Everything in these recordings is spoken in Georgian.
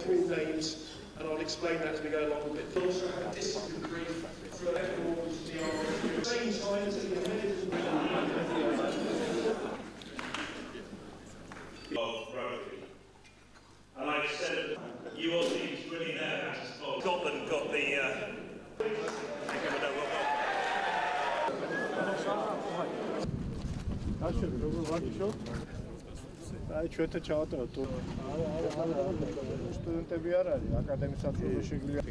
with names, and I'll explain that as we go along a bit. Also, have a discipline brief for everyone to the at the same time as the amendments. And like I said, you all teams winning their matches. Scotland got the. აი ჩვენთან ჩავატაროთ სტუდენტები არ არის აკადემიის საწოლო შეგვიძლია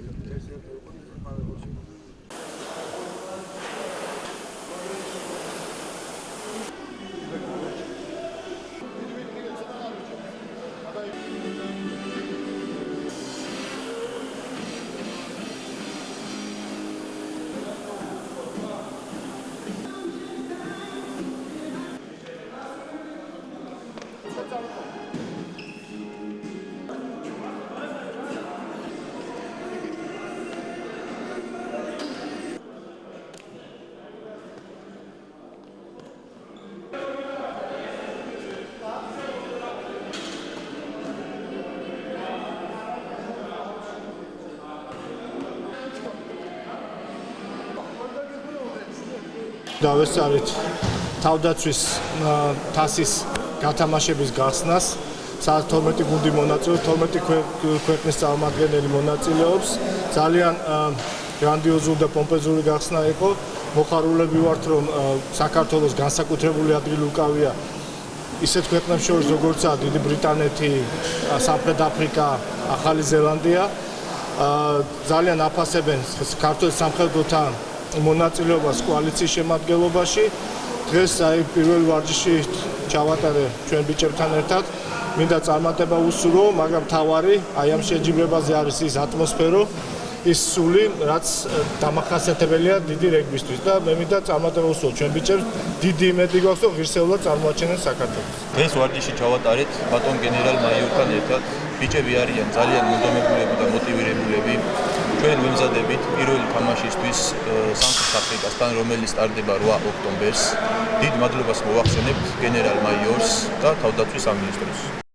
დავესწარით თავდაცვის თასის გათამაშების გახსნას, სადაც 12 გუნდი მონაწილეობს, 12 ქვეყნის წარმომადგენელი მონაწილეობს. ძალიან გრანდიოზული და პომპეზური გახსნა იყო. მოხარულები ვართ, რომ საქართველოს განსაკუთრებული ადგილი უკავია ისეთ ქვეყნებს შორის, როგორიცაა დიდი ბრიტანეთი, სამხრეთ აფრიკა, ახალი ზელანდია. ძალიან აფასებენ ქართულ სამხედროთა მონაწილეობას კოალიციის შემადგენლობაში. დღეს აი პირველი ვარჯიში ჩავატარე ჩვენ ბიჭებთან ერთად. მინდა წარმატება უსურვო, მაგრამ თავარი აი ამ შეჯიბრებაზე არის ის ატმოსფერო, ის სული, რაც დამახასიათებელია დიდი რეგბისთვის და მე მინდა წარმატება უსურვო ჩვენ ბიჭებს. დიდი იმედი გვაქვს, რომ ღირსეულად წარმოაჩენენ საქართველოს. დღეს ვარჯიში ჩავატარეთ ბატონ გენერალ მაიორთან ერთად. ბიჭები არიან ძალიან მოდომებულები და მოტივირებულები. ჩვენ ვემზადებით პირველი თამაშისთვის სამხრეთ აფრიკასთან, რომელიც სტარტდება 8 ოქტომბერს. დიდ მადლობას მოვახსენებთ გენერალ მაიორს და თავდაცვის სამინისტროს.